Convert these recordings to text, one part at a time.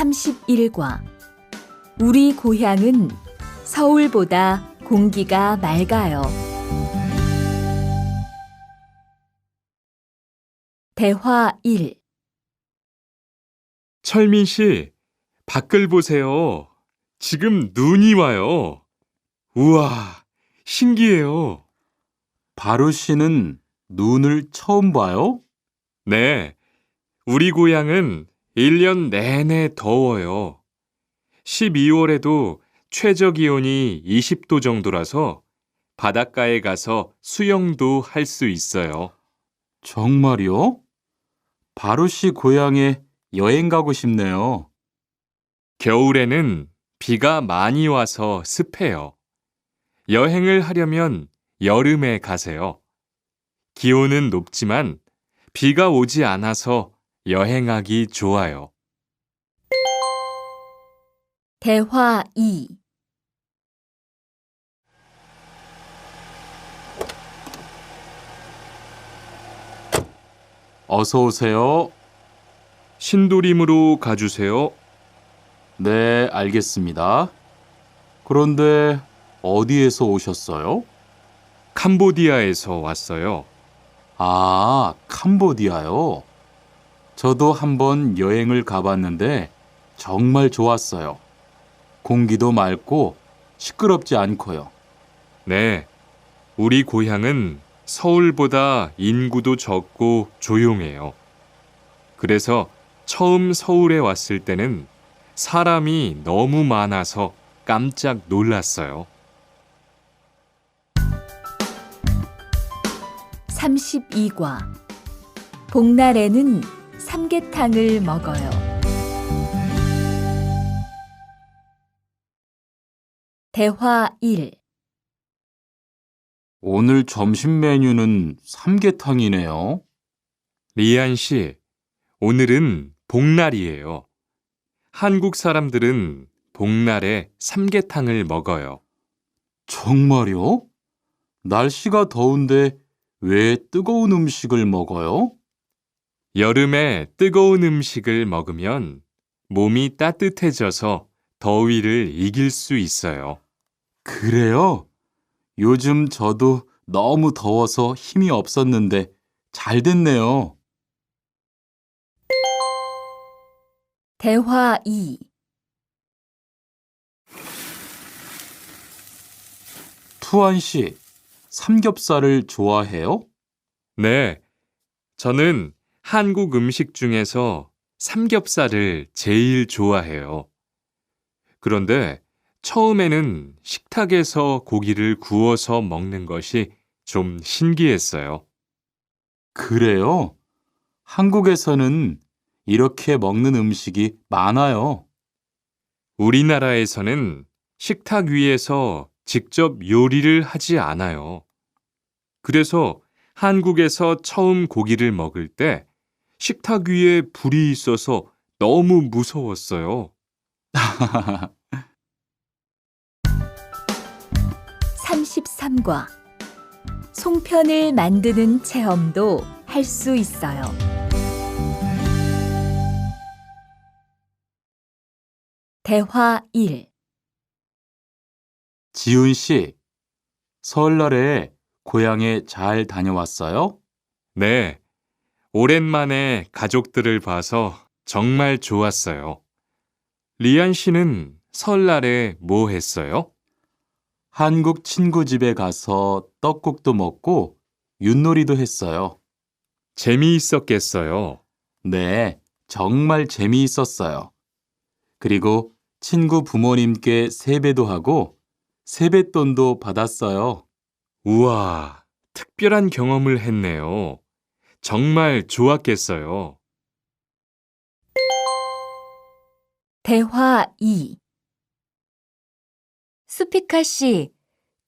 31과 우리 고향은 서울보다 공기가 맑아요. 대화 1. 철민 씨, 밖을 보세요. 지금 눈이 와요. 우와, 신기해요. 바로 씨는 눈을 처음 봐요? 네, 우리 고향은 1년 내내 더워요. 12월에도 최저 기온이 20도 정도라서 바닷가에 가서 수영도 할 수 있어요. 정말요? 바로 씨 고향에 여행 가고 싶네요. 겨울에는 비가 많이 와서 습해요. 여행을 하려면 여름에 가세요. 기온은 높지만 비가 오지 않아서 여행하기 좋아요. 대화 2. 어서 오세요. 신도림으로 가주세요. 네, 알겠습니다. 그런데 어디에서 오셨어요? 캄보디아에서 왔어요. 아, 캄보디아요. 저도 한번 여행을 가봤는데 정말 좋았어요. 공기도 맑고 시끄럽지 않고요. 네, 우리 고향은 서울보다 인구도 적고 조용해요. 그래서 처음 서울에 왔을 때는 사람이 너무 많아서 깜짝 놀랐어요. 32과 복날에는 삼계탕을 먹어요. 대화 1. 오늘 점심 메뉴는 삼계탕이네요. 리안 씨, 오늘은 복날이에요. 한국 사람들은 복날에 삼계탕을 먹어요. 정말요? 날씨가 더운데 왜 뜨거운 음식을 먹어요? 여름에 뜨거운 음식을 먹으면 몸이 따뜻해져서 더위를 이길 수 있어요. 그래요? 요즘 저도 너무 더워서 힘이 없었는데 잘 됐네요. 대화 2. 투안 씨, 삼겹살을 좋아해요? 네, 저는 한국 음식 중에서 삼겹살을 제일 좋아해요. 그런데 처음에는 식탁에서 고기를 구워서 먹는 것이 좀 신기했어요. 그래요? 한국에서는 이렇게 먹는 음식이 많아요. 우리나라에서는 식탁 위에서 직접 요리를 하지 않아요. 그래서 한국에서 처음 고기를 먹을 때 식탁 위에 불이 있어서 너무 무서웠어요. 33과 송편을 만드는 체험도 할 수 있어요. 대화 1. 지훈 씨, 설날에 고향에 잘 다녀왔어요? 네, 오랜만에 가족들을 봐서 정말 좋았어요. 리안 씨는 설날에 뭐 했어요? 한국 친구 집에 가서 떡국도 먹고 윷놀이도 했어요. 재미있었겠어요. 네, 정말 재미있었어요. 그리고 친구 부모님께 세배도 하고 세뱃돈도 받았어요. 우와, 특별한 경험을 했네요. 정말 좋았겠어요. 대화 2. 수피카 씨,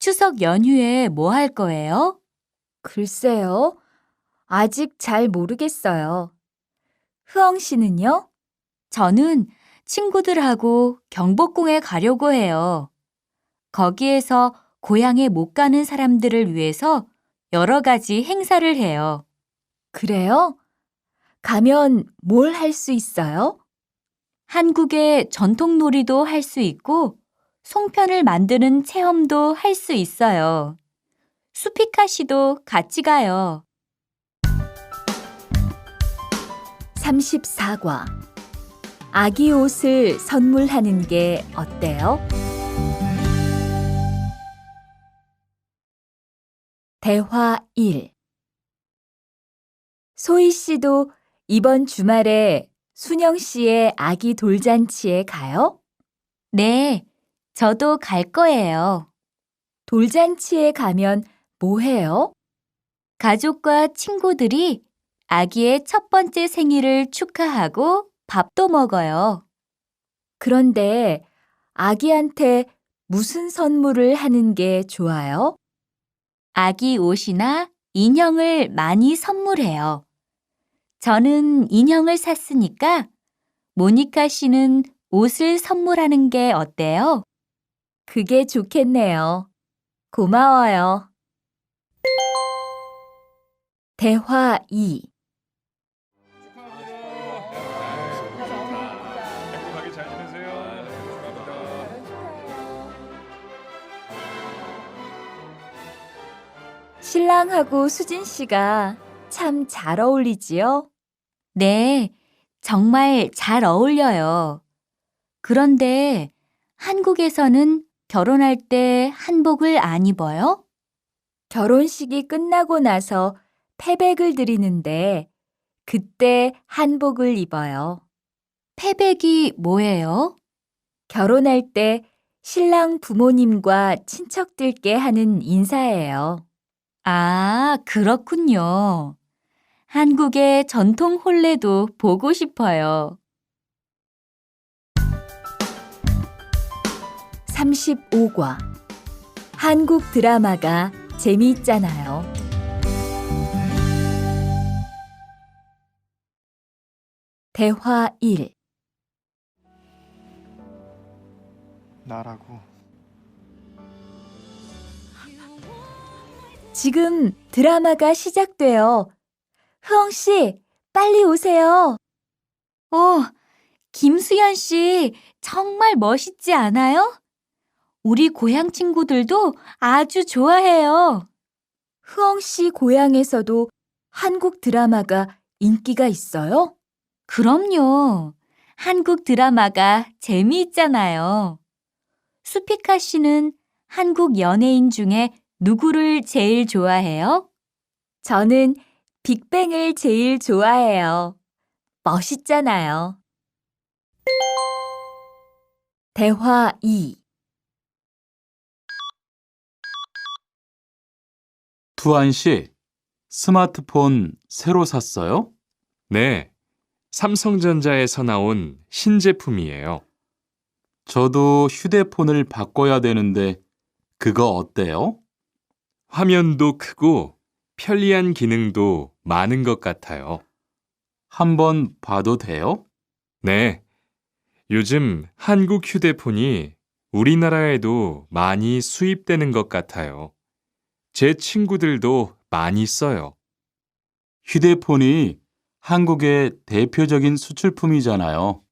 추석 연휴에 뭐 할 거예요? 글쎄요. 아직 잘 모르겠어요. 흐엉 씨는요? 저는 친구들하고 경복궁에 가려고 해요. 거기에서 고향에 못 가는 사람들을 위해서 여러 가지 행사를 해요. 그래요? 가면 뭘 할 수 있어요? 한국의 전통 놀이도 할 수 있고 송편을 만드는 체험도 할 수 있어요. 수피카 씨도 같이 가요. 34과 아기 옷을 선물하는 게 어때요? 대화 1. 소희 씨도 이번 주말에 순영 씨의 아기 돌잔치에 가요? 네, 저도 갈 거예요. 돌잔치에 가면 뭐 해요? 가족과 친구들이 아기의 첫 번째 생일을 축하하고 밥도 먹어요. 그런데 아기한테 무슨 선물을 하는 게 좋아요? 아기 옷이나 인형을 많이 선물해요. 저는 인형을 샀으니까 모니카 씨는 옷을 선물하는 게 어때요? 그게 좋겠네요. 고마워요. 대화 2. 행복하게 잘 지내세요. 신랑하고 수진 씨가 참 잘 어울리지요? 네, 정말 잘 어울려요. 그런데 한국에서는 결혼할 때 한복을 안 입어요? 결혼식이 끝나고 나서 패백을 드리는데 그때 한복을 입어요. 패백이 뭐예요? 결혼할 때 신랑 부모님과 친척들께 하는 인사예요. 아, 그렇군요. 한국의 전통 혼례도 보고 싶어요. 35과 한국 드라마가 재미있잖아요. 대화 1. 나라고. 지금 드라마가 시작돼요. 흐엉 씨, 빨리 오세요. 김수현 씨, 정말 멋있지 않아요? 우리 고향 친구들도 아주 좋아해요. 흐엉 씨 고향에서도 한국 드라마가 인기가 있어요? 그럼요. 한국 드라마가 재미있잖아요. 수피카 씨는 한국 연예인 중에 누구를 제일 좋아해요? 저는 빅뱅을 제일 좋아해요. 멋있잖아요. 대화 2. 투안 씨, 스마트폰 새로 샀어요? 네, 삼성전자에서 나온 신제품이에요. 저도 휴대폰을 바꿔야 되는데 그거 어때요? 화면도 크고 편리한 기능도 많은 것 같아요. 한번 봐도 돼요? 네, 요즘 한국 휴대폰이 우리나라에도 많이 수입되는 것 같아요. 제 친구들도 많이 써요. 휴대폰이 한국의 대표적인 수출품이잖아요.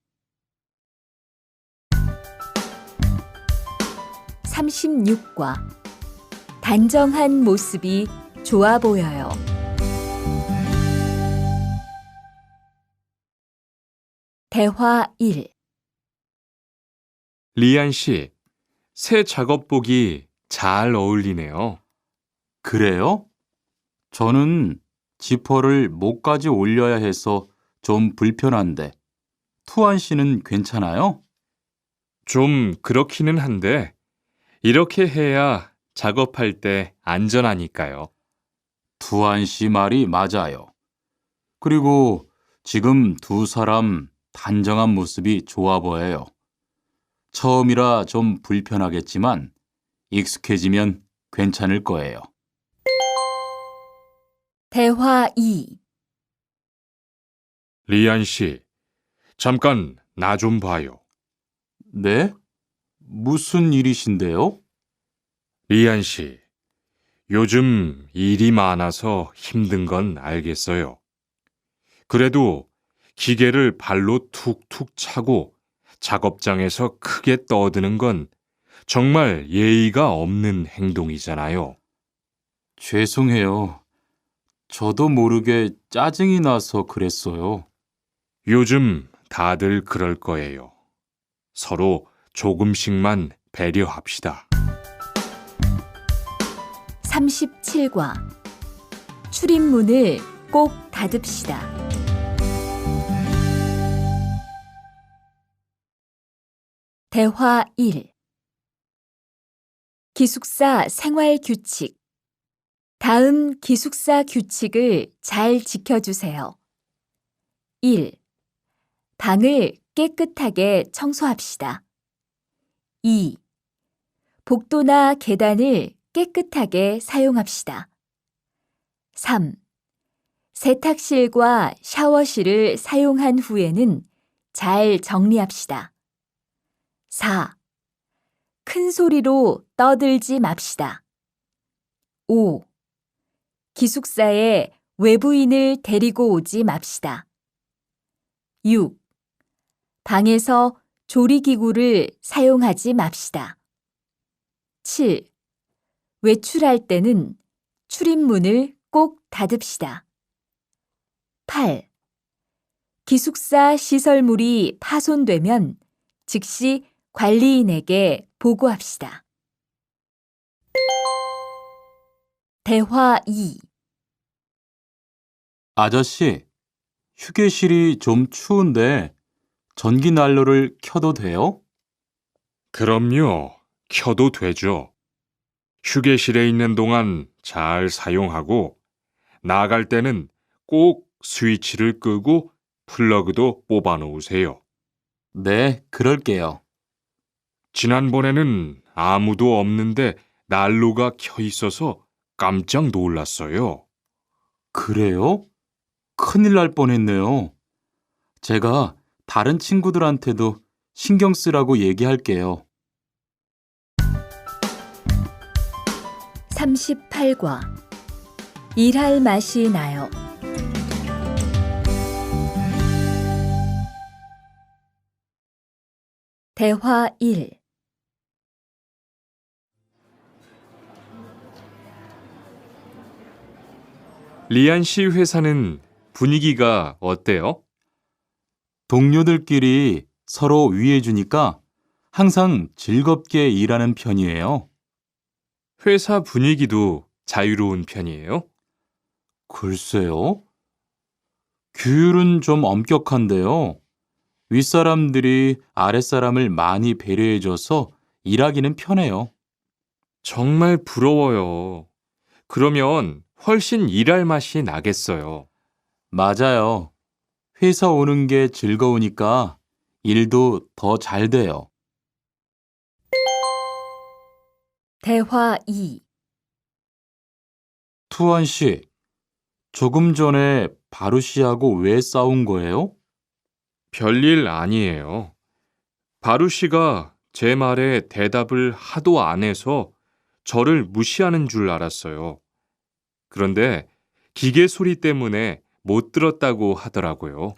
36과 단정한 모습이 좋아 보여요. 대화 1. 리안 씨, 새 작업복이 잘 어울리네요. 그래요? 저는 지퍼를 목까지 올려야 해서 좀 불편한데, 투안 씨는 괜찮아요? 좀 그렇기는 한데, 이렇게 해야 작업할 때 안전하니까요. 투안 씨 말이 맞아요. 그리고 지금 두 사람 단정한 모습이 좋아 보여요. 처음이라 좀 불편하겠지만 익숙해지면 괜찮을 거예요. 대화 2. 리안 씨, 잠깐 나 좀 봐요. 네? 무슨 일이신데요? 리안 씨, 요즘 일이 많아서 힘든 건 알겠어요. 그래도 기계를 발로 툭툭 차고 작업장에서 크게 떠드는 건 정말 예의가 없는 행동이잖아요. 죄송해요. 저도 모르게 짜증이 나서 그랬어요. 요즘 다들 그럴 거예요. 서로 조금씩만 배려합시다. 37과 출입문을 꼭 닫읍시다. 대화 1. 기숙사 생활 규칙. 다음 기숙사 규칙을 잘 지켜주세요. 1. 방을 깨끗하게 청소합시다. 2. 복도나 계단을 깨끗하게 사용합시다. 3. 세탁실과 샤워실을 사용한 후에는 잘 정리합시다. 4. 큰 소리로 떠들지 맙시다. 5. 기숙사에 외부인을 데리고 오지 맙시다. 6. 방에서 조리기구를 사용하지 맙시다. 7. 외출할 때는 출입문을 꼭 닫읍시다. 8. 기숙사 시설물이 파손되면 즉시 관리인에게 보고합시다. 대화 2. 아저씨, 휴게실이 좀 추운데 전기 난로를 켜도 돼요? 그럼요. 켜도 되죠. 휴게실에 있는 동안 잘 사용하고 나갈 때는 꼭 스위치를 끄고 플러그도 뽑아 놓으세요. 네, 그럴게요. 지난번에는 아무도 없는데 난로가 켜 있어서 깜짝 놀랐어요. 그래요? 큰일 날 뻔했네요. 제가 다른 친구들한테도 신경 쓰라고 얘기할게요. 38과 일할 맛이 나요. 대화 1. 리안 씨 회사는 분위기가 어때요? 동료들끼리 서로 위해주니까 항상 즐겁게 일하는 편이에요. 회사 분위기도 자유로운 편이에요? 글쎄요. 규율은 좀 엄격한데요. 윗사람들이 아랫사람을 많이 배려해줘서 일하기는 편해요. 정말 부러워요. 그러면 훨씬 일할 맛이 나겠어요. 맞아요. 회사 오는 게 즐거우니까 일도 더 잘 돼요. 대화 2. 투안 씨, 조금 전에 바루 씨하고 왜 싸운 거예요? 별일 아니에요. 바루 씨가 제 말에 대답을 하도 안 해서 저를 무시하는 줄 알았어요. 그런데 기계 소리 때문에 못 들었다고 하더라고요.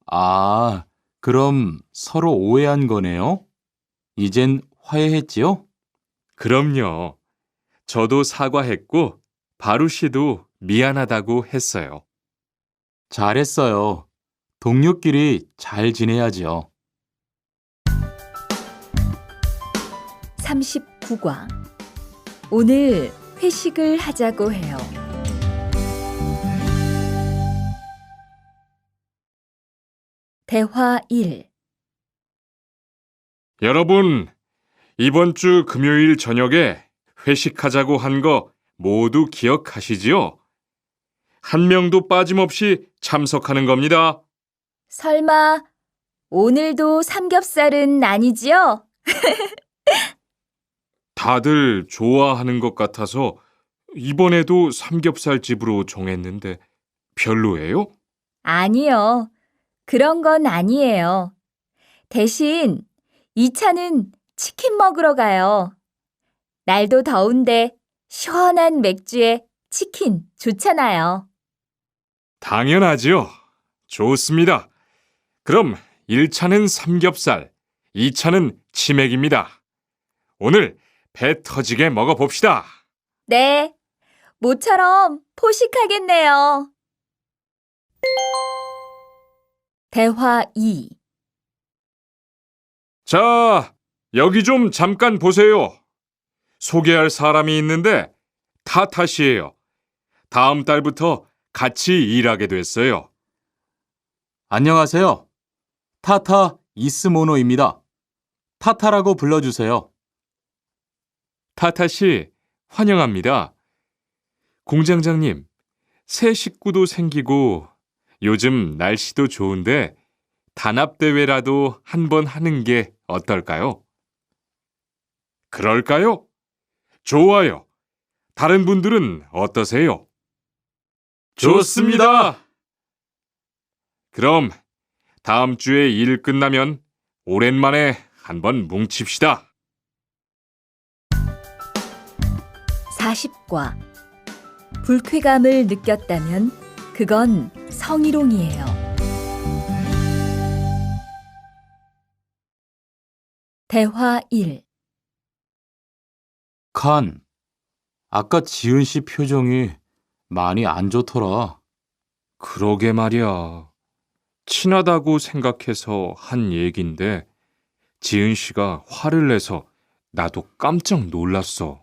아, 그럼 서로 오해한 거네요? 이젠 화해했지요? 그럼요. 저도 사과했고 바루 씨도 미안하다고 했어요. 잘했어요. 동료끼리 잘 지내야지요. 39과 오늘 회식을 하자고 해요. 대화 1. 여러분, 이번 주 금요일 저녁에 회식하자고 한 거 모두 기억하시지요? 한 명도 빠짐없이 참석하는 겁니다. 설마 오늘도 삼겹살은 아니지요? 다들 좋아하는 것 같아서 이번에도 삼겹살 집으로 정했는데 별로예요? 아니요. 그런 건 아니에요. 대신 2차는 치킨 먹으러 가요. 날도 더운데 시원한 맥주에 치킨 좋잖아요. 당연하지요. 좋습니다. 그럼 1차는 삼겹살, 이 차는 치맥입니다. 오늘 배 터지게 먹어봅시다. 네, 모처럼 포식하겠네요. 대화 2. 자, 여기 좀 잠깐 보세요. 소개할 사람이 있는데 타타씨예요. 다음 달부터 같이 일하게 됐어요. 안녕하세요. 타타 이스모노입니다. 타타라고 불러주세요. 타타씨, 환영합니다. 공장장님, 새 식구도 생기고 요즘 날씨도 좋은데 단합대회라도 한번 하는 게 어떨까요? 그럴까요? 좋아요. 다른 분들은 어떠세요? 좋습니다. 그럼 다음 주에 일 끝나면 오랜만에 한번 뭉칩시다. 40과. 불쾌감을 느꼈다면 그건 성희롱이에요. 대화 1. 칸, 아까 지은 씨 표정이 많이 안 좋더라. 그러게 말이야. 친하다고 생각해서 한 얘긴데 지은 씨가 화를 내서 나도 깜짝 놀랐어.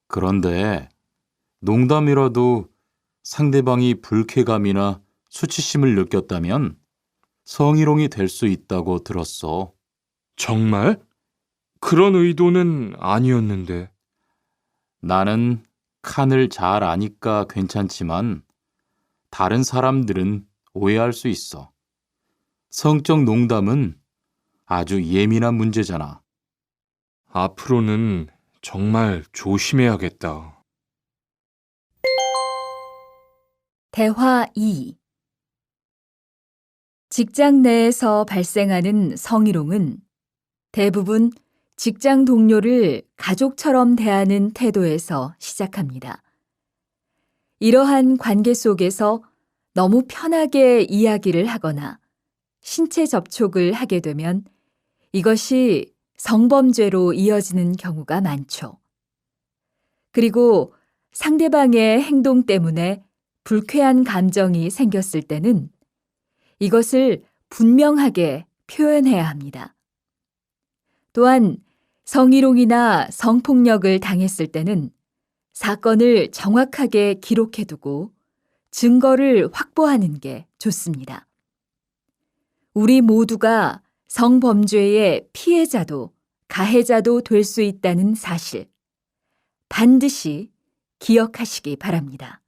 그런데 농담이라도 상대방이 불쾌감이나 수치심을 느꼈다면 성희롱이 될 수 있다고 들었어. 정말? 그런 의도는 아니었는데. 나는 칸을 잘 아니까 괜찮지만 다른 사람들은 오해할 수 있어. 성적 농담은 아주 예민한 문제잖아. 앞으로는 정말 조심해야겠다. 대화 2. 직장 내에서 발생하는 성희롱은 대부분 직장 동료를 가족처럼 대하는 태도에서 시작합니다. 이러한 관계 속에서 너무 편하게 이야기를 하거나 신체 접촉을 하게 되면 이것이 성범죄로 이어지는 경우가 많죠. 그리고 상대방의 행동 때문에 불쾌한 감정이 생겼을 때는 이것을 분명하게 표현해야 합니다. 또한 성희롱이나 성폭력을 당했을 때는 사건을 정확하게 기록해두고 증거를 확보하는 게 좋습니다. 우리 모두가 성범죄의 피해자도 가해자도 될 수 있다는 사실 반드시 기억하시기 바랍니다.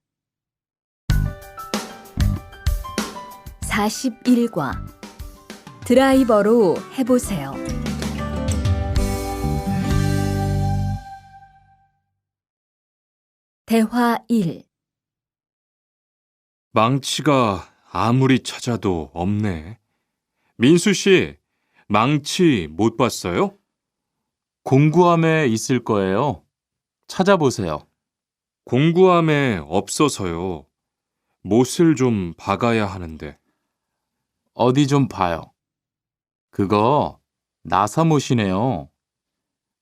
41과. 드라이버로 해보세요. 대화 1. 망치가 아무리 찾아도 없네. 민수 씨, 망치 못 봤어요? 공구함에 있을 거예요. 찾아보세요. 공구함에 없어서요. 못을 좀 박아야 하는데. 어디 좀 봐요. 그거 나사못이네요.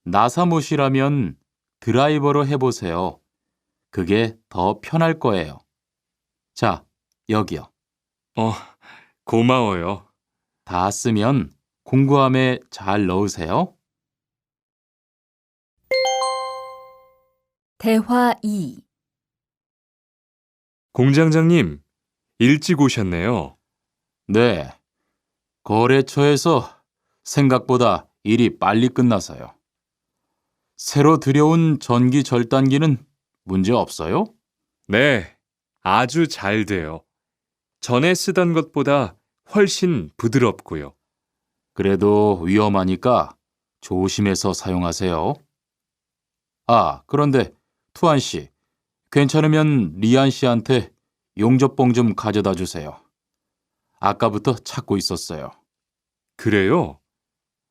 나사못이라면 드라이버로 해보세요. 그게 더 편할 거예요. 자, 여기요. 고마워요. 다 쓰면 공구함에 잘 넣으세요. 대화 2. 공장장님, 일찍 오셨네요. 네. 거래처에서 생각보다 일이 빨리 끝나서요. 새로 들여온 전기 절단기는 문제 없어요? 네, 아주 잘 돼요. 전에 쓰던 것보다 훨씬 부드럽고요. 그래도 위험하니까 조심해서 사용하세요. 아, 그런데 투안 씨, 괜찮으면 리안 씨한테 용접봉 좀 가져다 주세요. 아까부터 찾고 있었어요. 그래요?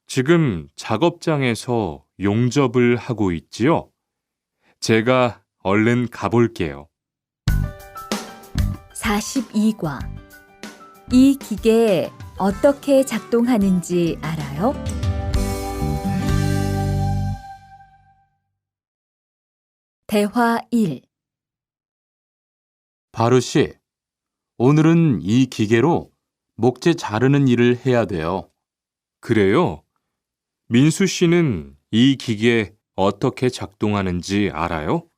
지금 작업장에서 용접을 하고 있지요? 제가 얼른 가볼게요. 42과. 이 기계 어떻게 작동하는지 알아요? 대화 1. 바루 씨, 오늘은 이 기계로 목재 자르는 일을 해야 돼요. 그래요? 민수 씨는 이 기계 어떻게 작동하는지 알아요?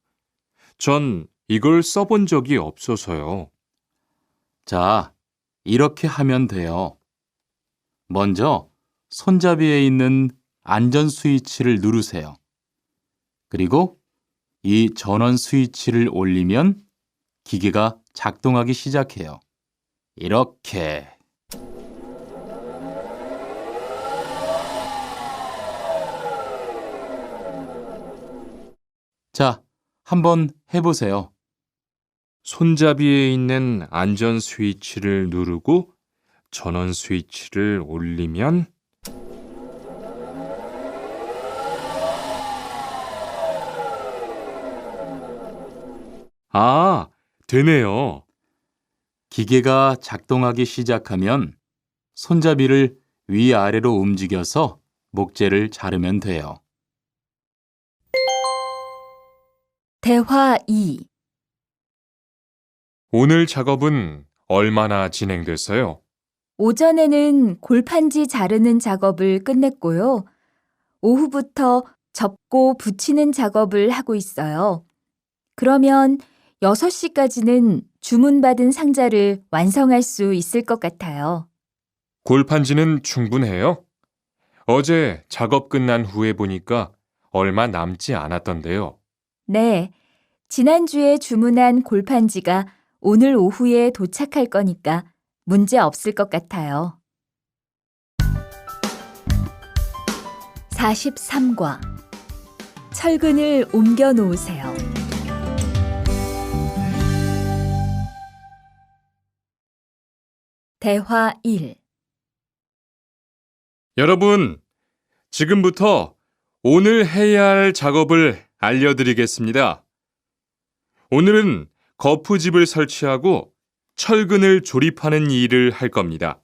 전 이걸 써본 적이 없어서요. 자, 이렇게 하면 돼요. 먼저 손잡이에 있는 안전 스위치를 누르세요. 그리고 이 전원 스위치를 올리면 기계가 작동하기 시작해요. 이렇게. 자, 한번 해보세요. 손잡이에 있는 안전 스위치를 누르고 전원 스위치를 올리면 아, 되네요. 기계가 작동하기 시작하면 손잡이를 위아래로 움직여서 목재를 자르면 돼요. 대화 2. 오늘 작업은 얼마나 진행됐어요? 오전에는 골판지 자르는 작업을 끝냈고요. 오후부터 접고 붙이는 작업을 하고 있어요. 그러면 6시까지는 주문받은 상자를 완성할 수 있을 것 같아요. 골판지는 충분해요? 어제 작업 끝난 후에 보니까 얼마 남지 않았던데요. 네, 지난주에 주문한 골판지가 오늘 오후에 도착할 거니까 문제 없을 것 같아요. 43과 철근을 옮겨 놓으세요. 대화 1. 여러분, 지금부터 오늘 해야 할 작업을 알려드리겠습니다. 오늘은 거푸집을 설치하고 철근을 조립하는 일을 할 겁니다.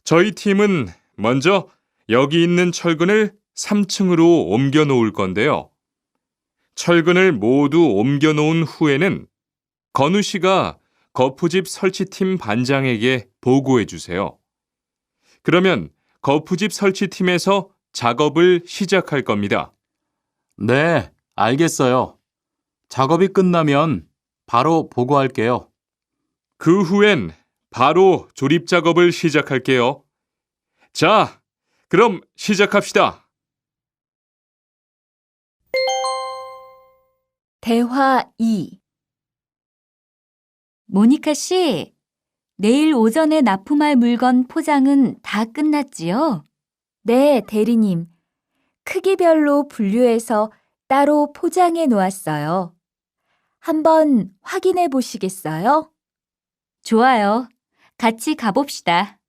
저희 팀은 먼저 여기 있는 철근을 3층으로 옮겨 놓을 건데요. 철근을 모두 옮겨 놓은 후에는 건우 씨가 거푸집 설치팀 반장에게 보고해 주세요. 그러면 거푸집 설치팀에서 작업을 시작할 겁니다. 네, 알겠어요. 작업이 끝나면 바로 보고할게요. 그 후엔 바로 조립 작업을 시작할게요. 자, 그럼 시작합시다. 대화 2. 모니카 씨, 내일 오전에 납품할 물건 포장은 다 끝났지요? 네, 대리님. 크기별로 분류해서 따로 포장해 놓았어요. 한번 확인해 보시겠어요? 좋아요. 같이 가봅시다.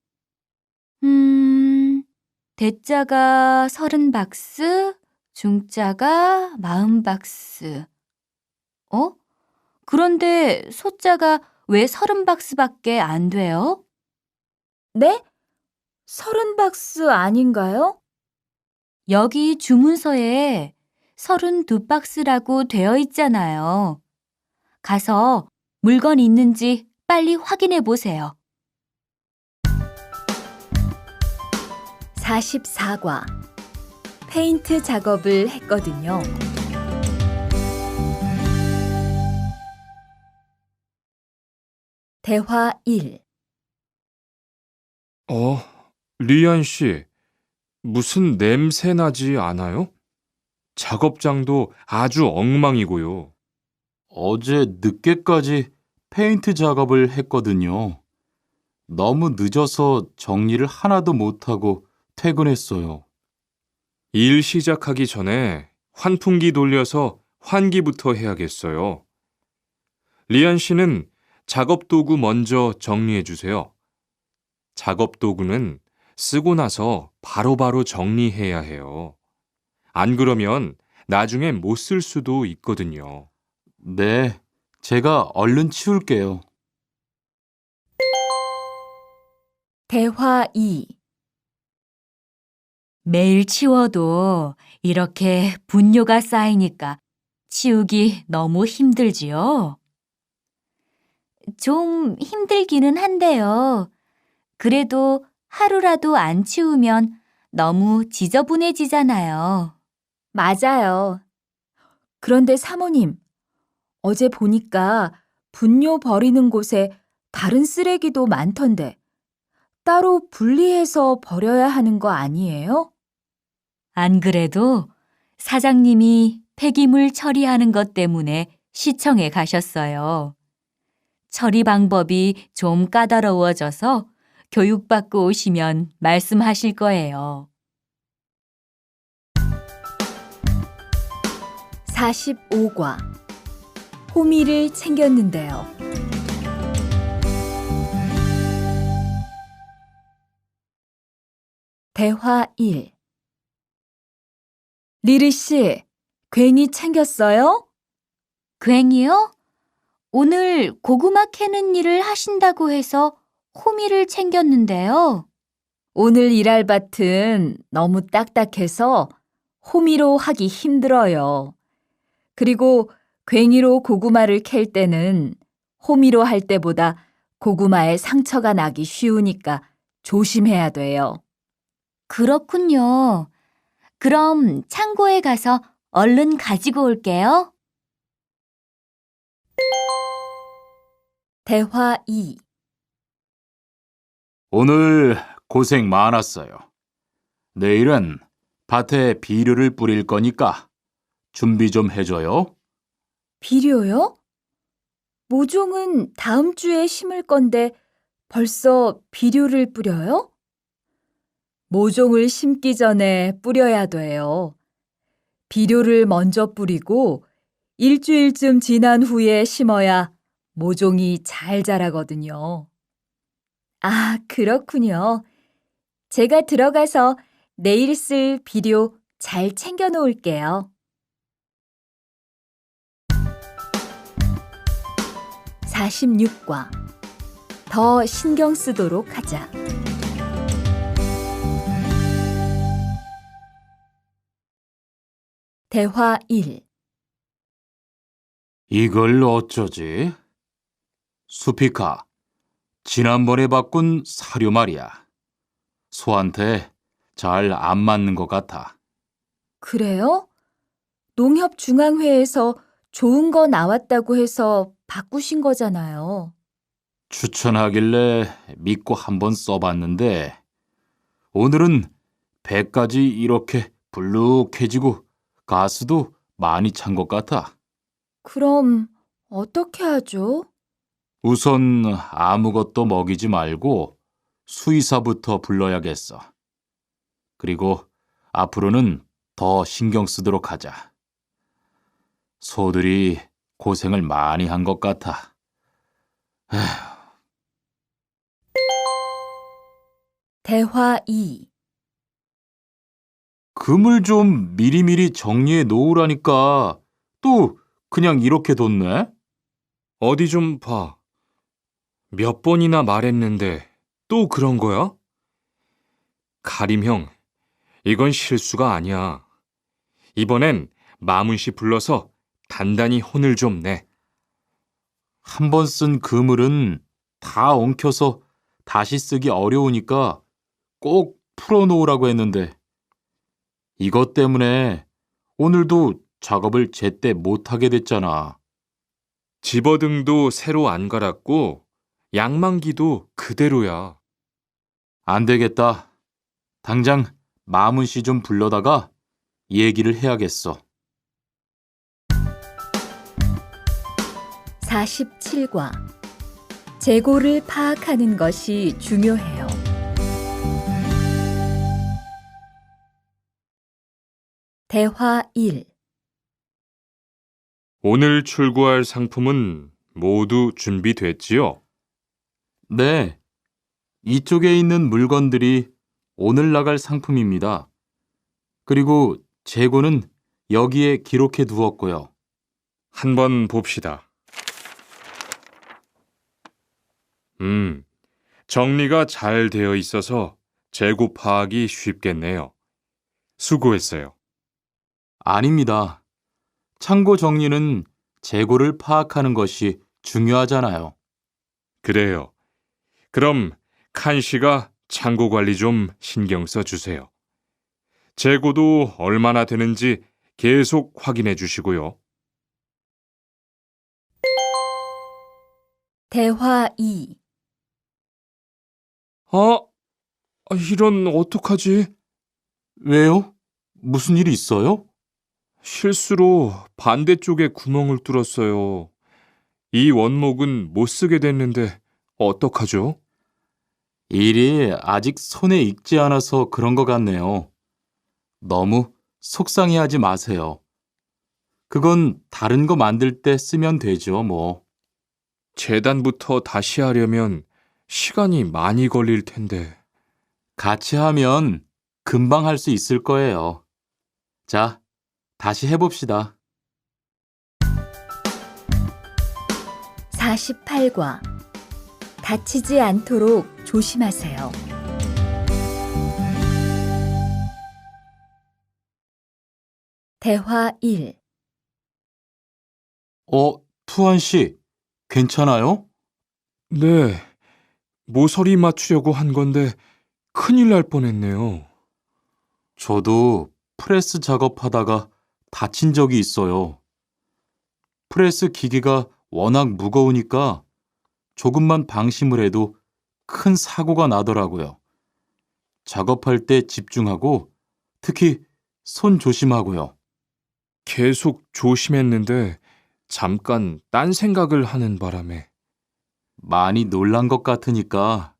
대자가 30박스, 중자가 40박스. 그런데 소자가 왜 30박스밖에 안 돼요? 네? 30박스 아닌가요? 여기 주문서에 32박스라고 되어 있잖아요. 가서 물건 있는지 빨리 확인해 보세요. 44과 페인트 작업을 했거든요. 대화 1. 리안 씨, 무슨 냄새 나지 않아요? 작업장도 아주 엉망이고요. 어제 늦게까지 페인트 작업을 했거든요. 너무 늦어서 정리를 하나도 못하고 퇴근했어요. 일 시작하기 전에 환풍기 돌려서 환기부터 해야겠어요. 리안 씨는 작업 도구 먼저 정리해 주세요. 작업 도구는 쓰고 나서 바로바로 정리해야 해요. 안 그러면 나중에 못 쓸 수도 있거든요. 네, 제가 얼른 치울게요. 대화 2. 매일 치워도 이렇게 분뇨가 쌓이니까 치우기 너무 힘들지요? 좀 힘들기는 한데요. 그래도 하루라도 안 치우면 너무 지저분해지잖아요. 맞아요. 그런데 사모님, 어제 보니까 분뇨 버리는 곳에 다른 쓰레기도 많던데 따로 분리해서 버려야 하는 거 아니에요? 안 그래도 사장님이 폐기물 처리하는 것 때문에 시청에 가셨어요. 처리 방법이 좀 까다로워져서 교육받고 오시면 말씀하실 거예요. 45과 호미를 챙겼는데요. 대화 1. 리리 씨, 괭이 챙겼어요? 괭이요? 오늘 고구마 캐는 일을 하신다고 해서 호미를 챙겼는데요. 오늘 일할 밭은 너무 딱딱해서 호미로 하기 힘들어요. 그리고 괭이로 고구마를 캘 때는 호미로 할 때보다 고구마에 상처가 나기 쉬우니까 조심해야 돼요. 그렇군요. 그럼 창고에 가서 얼른 가지고 올게요. 대화 2. 오늘 고생 많았어요. 내일은 밭에 비료를 뿌릴 거니까 준비 좀 해줘요. 비료요? 모종은 다음 주에 심을 건데 벌써 비료를 뿌려요? 모종을 심기 전에 뿌려야 돼요. 비료를 먼저 뿌리고 일주일쯤 지난 후에 심어야 모종이 잘 자라거든요. 아, 그렇군요. 제가 들어가서 내일 쓸 비료 잘 챙겨 놓을게요. 46과 더 신경 쓰도록 하자. 대화 1. 이걸 어쩌지? 수피카, 지난번에 바꾼 사료 말이야. 소한테 잘 안 맞는 것 같아. 그래요? 농협중앙회에서 좋은 거 나왔다고 해서 바꾸신 거잖아요. 추천하길래 믿고 한번 써봤는데 오늘은 배까지 이렇게 불룩해지고 가스도 많이 찬 것 같아. 그럼 어떻게 하죠? 우선 아무것도 먹이지 말고 수의사부터 불러야겠어. 그리고 앞으로는 더 신경 쓰도록 하자. 소들이 고생을 많이 한 것 같아. 대화 2. 금을 좀 미리미리 정리해 놓으라니까 또 그냥 이렇게 뒀네? 어디 좀 봐. 몇 번이나 말했는데 또 그런 거야? 가림 형, 이건 실수가 아니야. 이번엔 마문 씨 불러서 단단히 혼을 좀 내. 한 번 쓴 그물은 다 엉켜서 다시 쓰기 어려우니까 꼭 풀어놓으라고 했는데 이것 때문에 오늘도 작업을 제때 못하게 됐잖아. 집어등도 새로 안 갈았고 양만기도 그대로야. 안 되겠다. 당장 마문 씨 좀 불러다가 얘기를 해야겠어. 47과 재고를 파악하는 것이 중요해요. 대화 1. 오늘 출고할 상품은 모두 준비됐지요? 네, 이쪽에 있는 물건들이 오늘 나갈 상품입니다. 그리고 재고는 여기에 기록해 두었고요. 한번 봅시다. 정리가 잘 되어 있어서 재고 파악이 쉽겠네요. 수고했어요. 아닙니다. 창고 정리는 재고를 파악하는 것이 중요하잖아요. 그래요. 그럼 칸 씨가 창고 관리 좀 신경 써 주세요. 재고도 얼마나 되는지 계속 확인해 주시고요. 대화 2. 아, 이런 어떡하지? 왜요? 무슨 일이 있어요? 실수로 반대쪽에 구멍을 뚫었어요. 이 원목은 못 쓰게 됐는데 어떡하죠? 일이 아직 손에 익지 않아서 그런 것 같네요. 너무 속상해하지 마세요. 그건 다른 거 만들 때 쓰면 되죠, 뭐. 재단부터 다시 하려면 시간이 많이 걸릴 텐데. 같이 하면 금방 할 수 있을 거예요. 자, 다시 해봅시다. 48과. 다치지 않도록 조심하세요. 대화 1. 투한 씨, 괜찮아요? 네, 모서리 맞추려고 한 건데 큰일 날 뻔했네요. 저도 프레스 작업하다가 다친 적이 있어요. 프레스 기계가 워낙 무거우니까 조금만 방심을 해도 큰 사고가 나더라고요. 작업할 때 집중하고 특히 손 조심하고요. 계속 조심했는데 잠깐 딴 생각을 하는 바람에. 많이 놀란 것 같으니까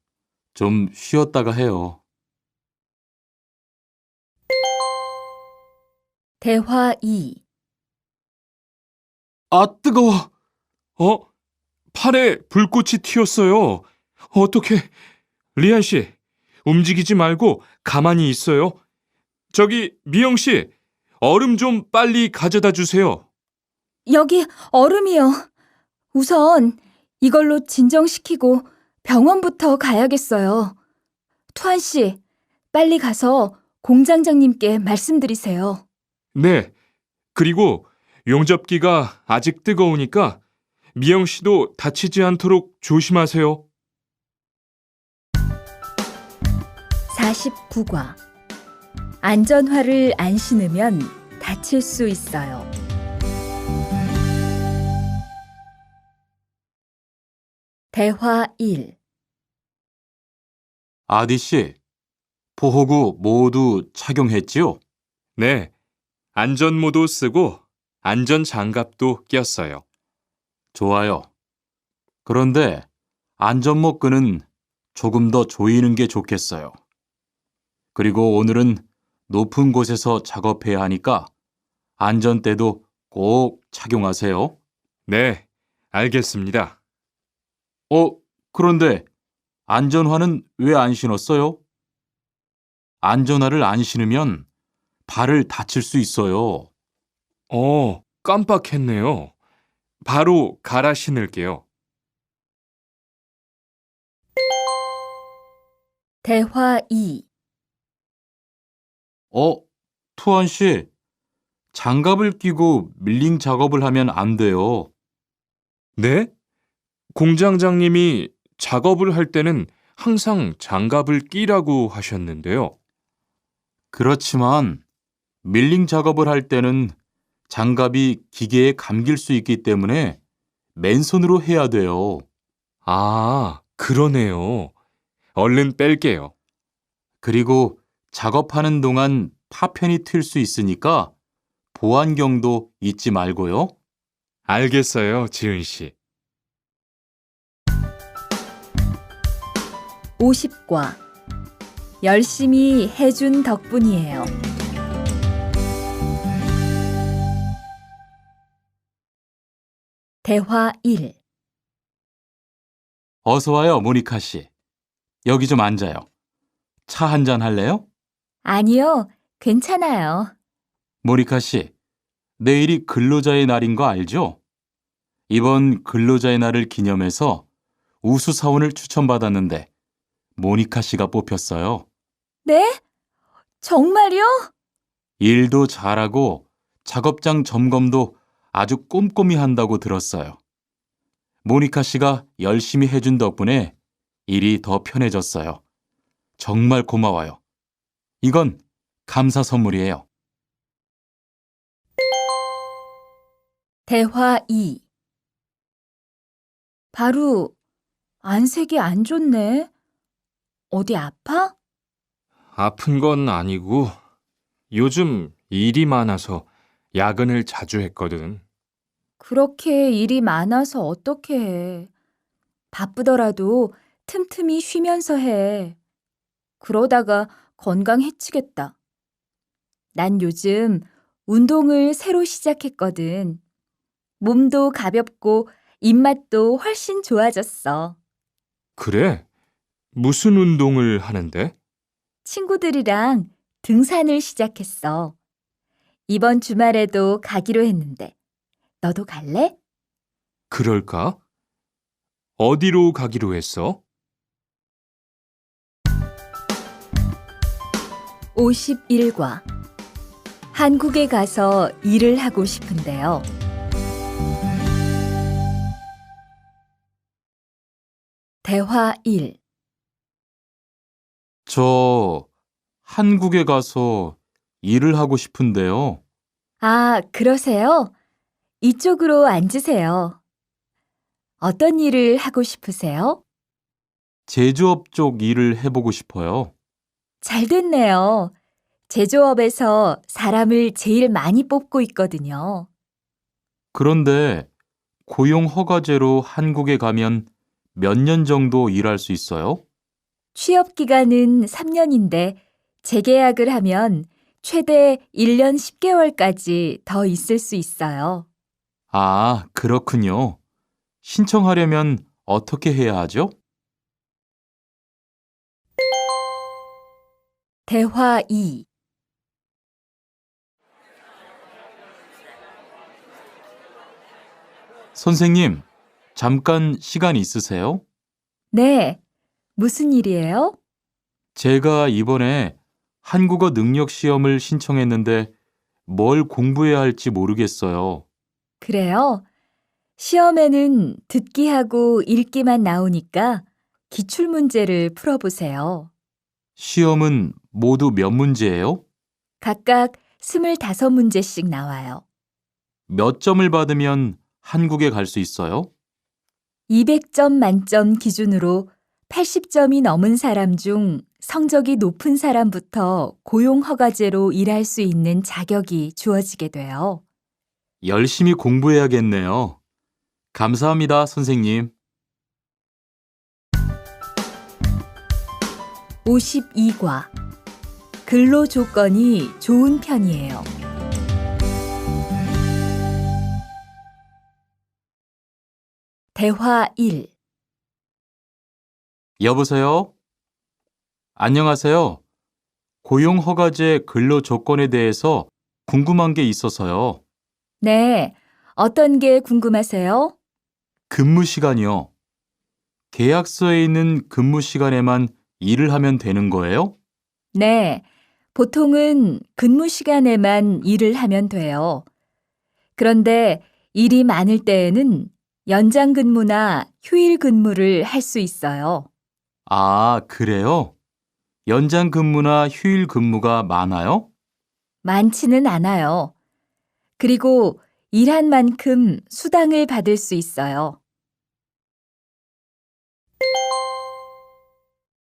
좀 쉬었다가 해요. 대화 2. 아, 뜨거워! 팔에 불꽃이 튀었어요. 어떻게? 리안 씨, 움직이지 말고 가만히 있어요. 저기 미영 씨, 얼음 좀 빨리 가져다 주세요. 여기 얼음이요. 우선 이걸로 진정시키고 병원부터 가야겠어요. 투한 씨, 빨리 가서 공장장님께 말씀드리세요. 네, 그리고 용접기가 아직 뜨거우니까 미영 씨도 다치지 않도록 조심하세요. 49과. 안전화를 안 신으면 다칠 수 있어요. 대화 1. 아디 씨, 보호구 모두 착용했지요? 네, 안전모도 쓰고 안전장갑도 꼈어요. 좋아요. 그런데 안전모 끈은 조금 더 조이는 게 좋겠어요. 그리고 오늘은 높은 곳에서 작업해야 하니까 안전대도 꼭 착용하세요. 네, 알겠습니다. 그런데 안전화는 왜 안 신었어요? 안전화를 안 신으면 발을 다칠 수 있어요. 깜빡했네요. 바로 갈아 신을게요. 대화 2. 투한 씨, 장갑을 끼고 밀링 작업을 하면 안 돼요. 네? 공장장님이 작업을 할 때는 항상 장갑을 끼라고 하셨는데요. 그렇지만 밀링 작업을 할 때는 장갑이 기계에 감길 수 있기 때문에 맨손으로 해야 돼요. 아, 그러네요. 얼른 뺄게요. 그리고 작업하는 동안 파편이 튈 수 있으니까 보안경도 잊지 말고요. 알겠어요, 지은 씨. 50과. 열심히 해준 덕분이에요. 대화 1. 어서 와요, 모니카 씨. 여기 좀 앉아요. 차 한 잔 할래요? 아니요, 괜찮아요. 모니카 씨, 내일이 근로자의 날인 거 알죠? 이번 근로자의 날을 기념해서 우수 사원을 추천받았는데 모니카 씨가 뽑혔어요. 네? 정말요? 일도 잘하고 작업장 점검도 아주 꼼꼼히 한다고 들었어요. 모니카 씨가 열심히 해준 덕분에 일이 더 편해졌어요. 정말 고마워요. 이건 감사 선물이에요. 대화 2. 바로 안색이 안 좋네. 어디 아파? 아픈 건 아니고 요즘 일이 많아서 야근을 자주 했거든. 그렇게 일이 많아서 어떻게 해. 바쁘더라도 틈틈이 쉬면서 해. 그러다가 건강 해치겠다. 난 요즘 운동을 새로 시작했거든. 몸도 가볍고 입맛도 훨씬 좋아졌어. 그래? 무슨 운동을 하는데? 친구들이랑 등산을 시작했어. 이번 주말에도 가기로 했는데. 너도 갈래? 그럴까? 어디로 가기로 했어? 51과 한국에 가서 일을 하고 싶은데요. 대화 1. 저 한국에 가서 일을 하고 싶은데요. 아, 그러세요? 이쪽으로 앉으세요. 어떤 일을 하고 싶으세요? 제조업 쪽 일을 해보고 싶어요. 잘 됐네요. 제조업에서 사람을 제일 많이 뽑고 있거든요. 그런데 고용 허가제로 한국에 가면 몇 년 정도 일할 수 있어요? 취업 기간은 3년인데 재계약을 하면 최대 1년 10개월까지 더 있을 수 있어요. 아, 그렇군요. 신청하려면 어떻게 해야 하죠? 대화 2. 선생님, 잠깐 시간 있으세요? 네, 무슨 일이에요? 제가 이번에 한국어 능력 시험을 신청했는데 뭘 공부해야 할지 모르겠어요. 그래요? 시험에는 듣기하고 읽기만 나오니까 기출문제를 풀어보세요. 시험은 모두 몇 문제예요? 각각 25문제씩 나와요. 몇 점을 받으면 한국에 갈 수 있어요? 200점 만점 기준으로 80점이 넘은 사람 중 성적이 높은 사람부터 고용허가제로 일할 수 있는 자격이 주어지게 돼요. 열심히 공부해야겠네요. 감사합니다, 선생님. 52과 근로 조건이 좋은 편이에요. 대화 1. 여보세요? 안녕하세요. 고용허가제 근로 조건에 대해서 궁금한 게 있어서요. 네, 어떤 게 궁금하세요? 근무 시간이요. 계약서에 있는 근무 시간에만 일을 하면 되는 거예요? 네, 보통은 근무 시간에만 일을 하면 돼요. 그런데 일이 많을 때에는 연장 근무나 휴일 근무를 할 수 있어요. 아, 그래요? 연장 근무나 휴일 근무가 많아요? 많지는 않아요. 그리고 일한 만큼 수당을 받을 수 있어요.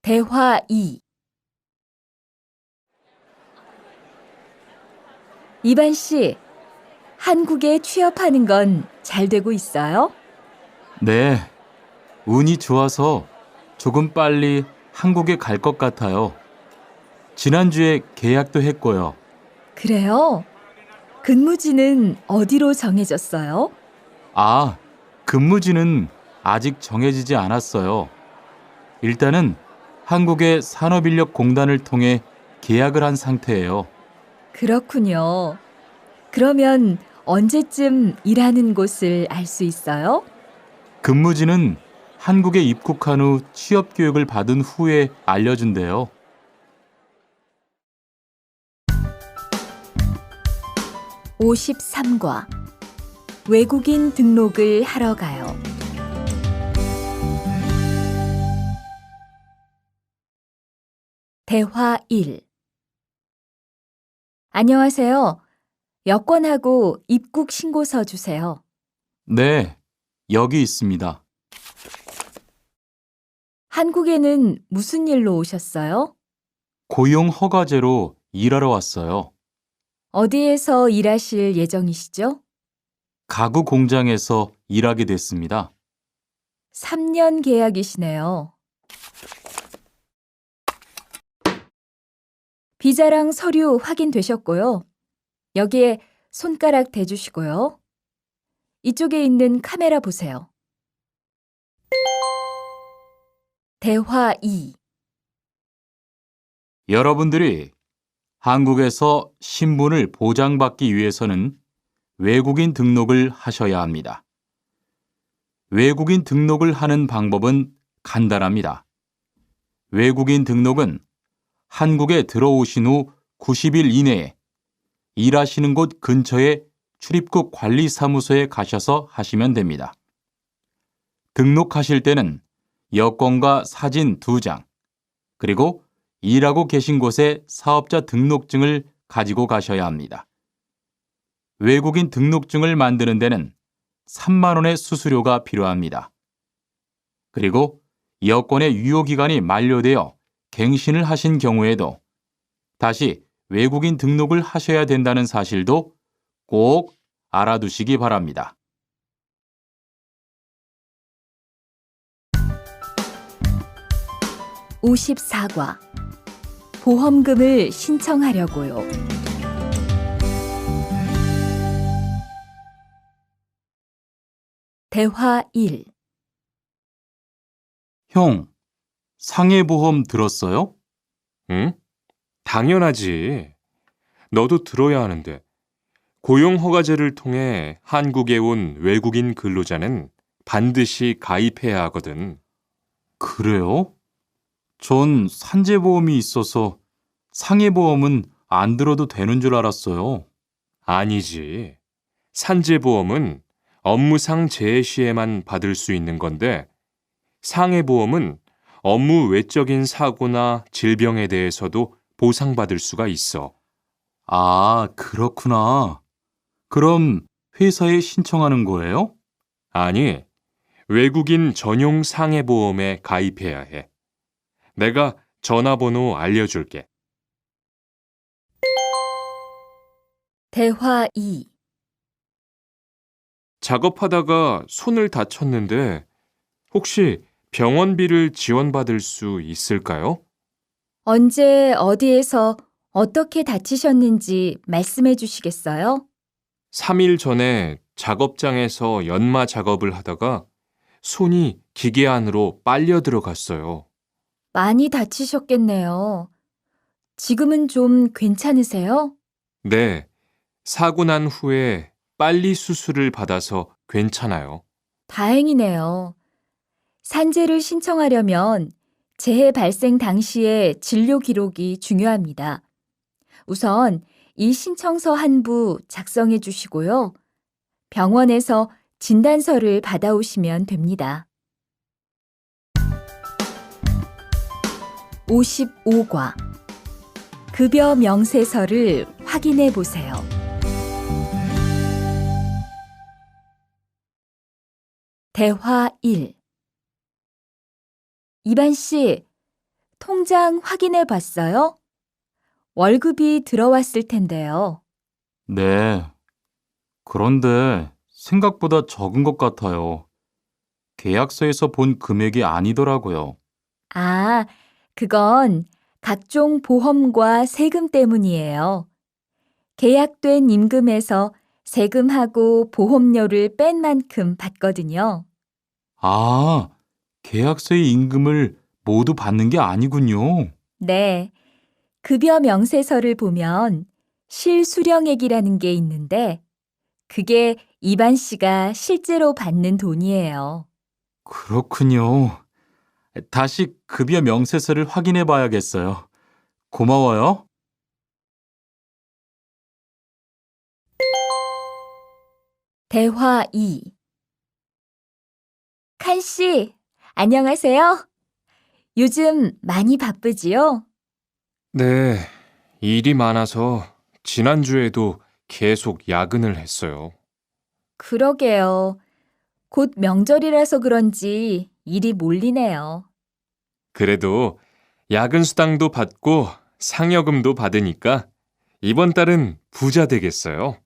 대화 2. 이반 씨, 한국에 취업하는 건 잘 되고 있어요? 네. 운이 좋아서 조금 빨리 한국에 갈 것 같아요. 지난주에 계약도 했고요. 그래요? 근무지는 어디로 정해졌어요? 아, 근무지는 아직 정해지지 않았어요. 일단은 한국의 산업인력공단을 통해 계약을 한 상태예요. 그렇군요. 그러면 언제쯤 일하는 곳을 알 수 있어요? 근무지는 한국에 입국한 후 취업 교육을 받은 후에 알려준대요. 53과 외국인 등록을 하러 가요. 대화 1. 안녕하세요. 여권하고 입국 신고서 주세요. 네, 여기 있습니다. 한국에는 무슨 일로 오셨어요? 고용 허가제로 일하러 왔어요. 어디에서 일하실 예정이시죠? 가구 공장에서 일하게 됐습니다. 3년 계약이시네요. 비자랑 서류 확인되셨고요. 여기에 손가락 대주시고요. 이쪽에 있는 카메라 보세요. 대화 2. 여러분들이 한국에서 신분을 보장받기 위해서는 외국인 등록을 하셔야 합니다. 외국인 등록을 하는 방법은 간단합니다. 외국인 등록은 한국에 들어오신 후 90일 이내에 일하시는 곳 근처의 출입국 관리사무소에 가셔서 하시면 됩니다. 등록하실 때는 여권과 사진 2장, 그리고 일하고 계신 곳의 사업자 등록증을 가지고 가셔야 합니다. 외국인 등록증을 만드는 데는 3만 원의 수수료가 필요합니다. 그리고 여권의 유효기간이 만료되어 갱신을 하신 경우에도 다시 외국인 등록을 하셔야 된다는 사실도 꼭 알아두시기 바랍니다. (54과) 보험금을 신청하려고요. 대화 1. 형, 상해보험 들었어요? 응? 당연하지. 너도 들어야 하는데. 고용허가제를 통해 한국에 온 외국인 근로자는 반드시 가입해야 하거든. 그래요? 전 산재보험이 있어서 상해보험은 안 들어도 되는 줄 알았어요. 아니지. 산재보험은 업무상 재해 시에만 받을 수 있는 건데, 상해보험은 업무 외적인 사고나 질병에 대해서도 보상받을 수가 있어. 아, 그렇구나. 그럼 회사에 신청하는 거예요? 아니, 외국인 전용 상해보험에 가입해야 해. 내가 전화번호 알려줄게. 대화 2. 작업하다가 손을 다쳤는데 혹시 병원비를 지원받을 수 있을까요? 언제 어디에서 어떻게 다치셨는지 말씀해 주시겠어요? 3일 전에 작업장에서 연마 작업을 하다가 손이 기계 안으로 빨려 들어갔어요. 많이 다치셨겠네요. 지금은 좀 괜찮으세요? 네, 사고 난 후에 빨리 수술을 받아서 괜찮아요. 다행이네요. 산재를 신청하려면 재해 발생 당시의 진료 기록이 중요합니다. 우선 이 신청서 한 부 작성해 주시고요. 병원에서 진단서를 받아오시면 됩니다. 55과 급여 명세서를 확인해 보세요. 대화 1. 이반 씨, 통장 확인해 봤어요? 월급이 들어왔을 텐데요. 네. 그런데 생각보다 적은 것 같아요. 계약서에서 본 금액이 아니더라고요. 아, 그건 각종 보험과 세금 때문이에요. 계약된 임금에서 세금하고 보험료를 뺀 만큼 받거든요. 아, 계약서의 임금을 모두 받는 게 아니군요. 네, 급여 명세서를 보면 실수령액이라는 게 있는데 그게 이반 씨가 실제로 받는 돈이에요. 그렇군요. 다시 급여 명세서를 확인해 봐야겠어요. 고마워요. 대화 2. 칸 씨, 안녕하세요. 요즘 많이 바쁘지요? 네, 일이 많아서 지난주에도 계속 야근을 했어요. 그러게요. 곧 명절이라서 그런지 일이 몰리네요. 그래도 야근 수당도 받고 상여금도 받으니까 이번 달은 부자 되겠어요.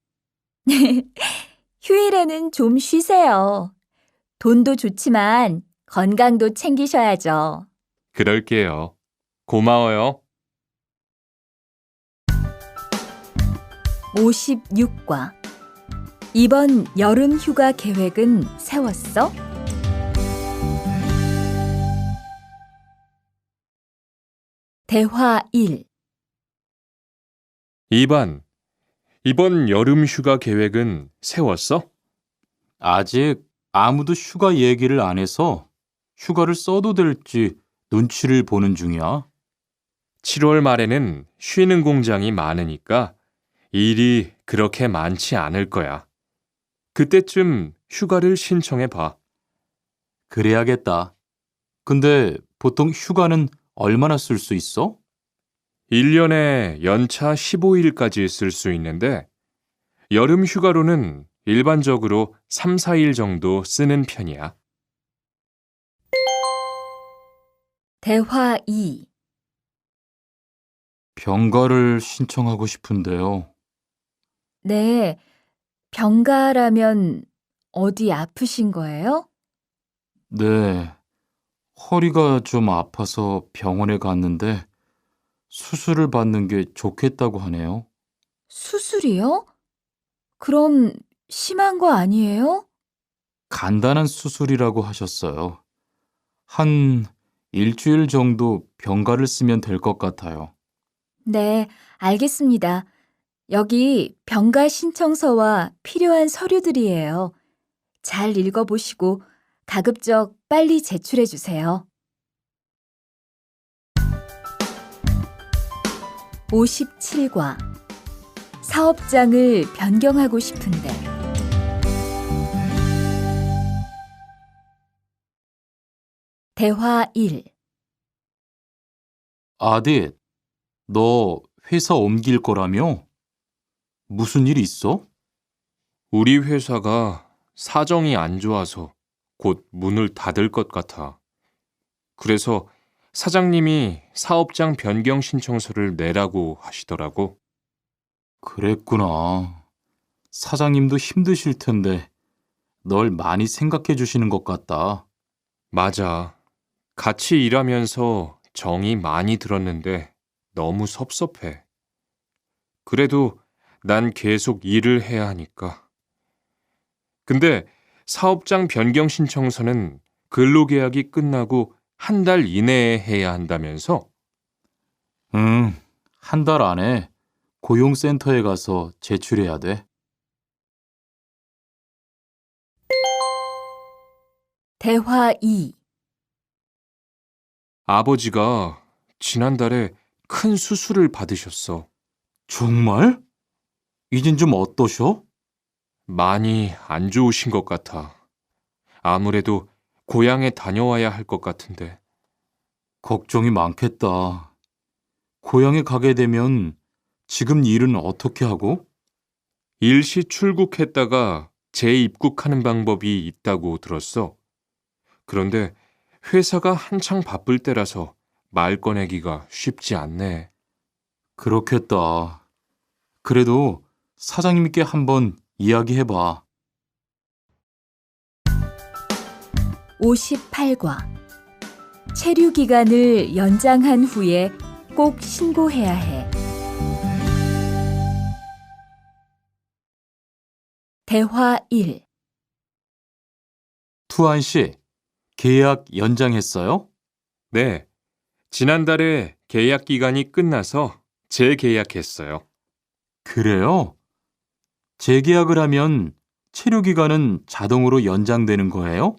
휴일에는 좀 쉬세요. 돈도 좋지만 건강도 챙기셔야죠. 그럴게요. 고마워요. 56과. 이번 여름 휴가 계획은 세웠어? 대화 1. 2번. 이번 여름 휴가 계획은 세웠어? 아직 아무도 휴가 얘기를 안 해서 휴가를 써도 될지 눈치를 보는 중이야. 7월 말에는 쉬는 공장이 많으니까 일이 그렇게 많지 않을 거야. 그때쯤 휴가를 신청해 봐. 그래야겠다. 근데 보통 휴가는 얼마나 쓸 수 있어? 1년에 연차 15일까지 쓸 수 있는데 여름 휴가로는 일반적으로 3, 4일 정도 쓰는 편이야. 대화 2. 병가를 신청하고 싶은데요. 네, 병가라면 어디 아프신 거예요? 네, 허리가 좀 아파서 병원에 갔는데 수술을 받는 게 좋겠다고 하네요. 수술이요? 그럼 심한 거 아니에요? 간단한 수술이라고 하셨어요. 한 일주일 정도 병가를 쓰면 될 것 같아요. 네, 알겠습니다. 여기 병가 신청서와 필요한 서류들이에요. 잘 읽어보시고 가급적 빨리 제출해 주세요. 57과. 사업장을 변경하고 싶은데. 대화 1. 아딧, 너 회사 옮길 거라며? 무슨 일 있어? 우리 회사가 사정이 안 좋아서 곧 문을 닫을 것 같아. 그래서 사장님이 사업장 변경 신청서를 내라고 하시더라고. 그랬구나. 사장님도 힘드실 텐데 널 많이 생각해 주시는 것 같다. 맞아. 같이 일하면서 정이 많이 들었는데 너무 섭섭해. 그래도 난 계속 일을 해야 하니까. 근데 사업장 변경 신청서는 근로계약이 끝나고 한 달 이내에 해야 한다면서? 응, 한 달 안에 고용센터에 가서 제출해야 돼. 대화 2. 아버지가 지난달에 큰 수술을 받으셨어. 정말? 이젠 좀 어떠셔? 많이 안 좋으신 것 같아. 아무래도 고향에 다녀와야 할 것 같은데. 걱정이 많겠다. 고향에 가게 되면 지금 일은 어떻게 하고? 일시 출국했다가 재입국하는 방법이 있다고 들었어. 그런데 회사가 한창 바쁠 때라서 말 꺼내기가 쉽지 않네. 그렇겠다. 그래도 사장님께 한번 이야기해봐. 58과. 체류 기간을 연장한 후에 꼭 신고해야 해. 대화 1. 투안 씨, 계약 연장했어요? 네, 지난달에 계약 기간이 끝나서 재계약했어요. 그래요? 재계약을 하면 체류 기간은 자동으로 연장되는 거예요?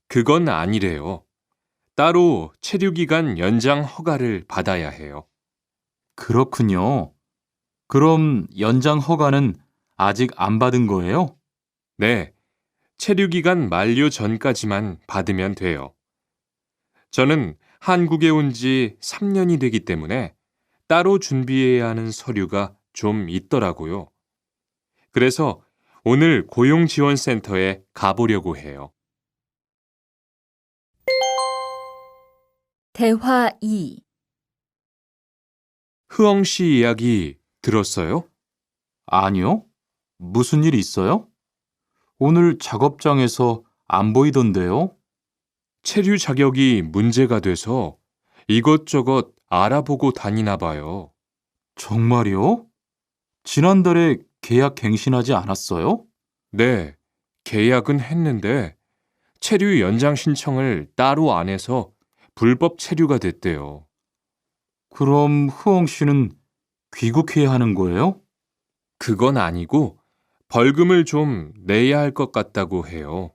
그건 아니래요. 따로 체류기간 연장 허가를 받아야 해요. 그렇군요. 그럼 연장 허가는 아직 안 받은 거예요? 네, 체류 기간 만료 전까지만 받으면 돼요. 저는 한국에 온 지 3년이 되기 때문에 따로 준비해야 하는 서류가 좀 있더라고요. 그래서 오늘 고용지원센터에 가보려고 해요. 대화 2. 흐엉 씨 이야기 들었어요? 아니요. 무슨 일 있어요? 오늘 작업장에서 안 보이던데요? 체류 자격이 문제가 돼서 이것저것 알아보고 다니나 봐요. 정말요? 지난달에 계약 갱신하지 않았어요? 네, 계약은 했는데 체류 연장 신청을 따로 안 해서 불법 체류가 됐대요. 그럼 흐엉 씨는 귀국해야 하는 거예요? 그건 아니고 벌금을 좀 내야 할 것 같다고 해요.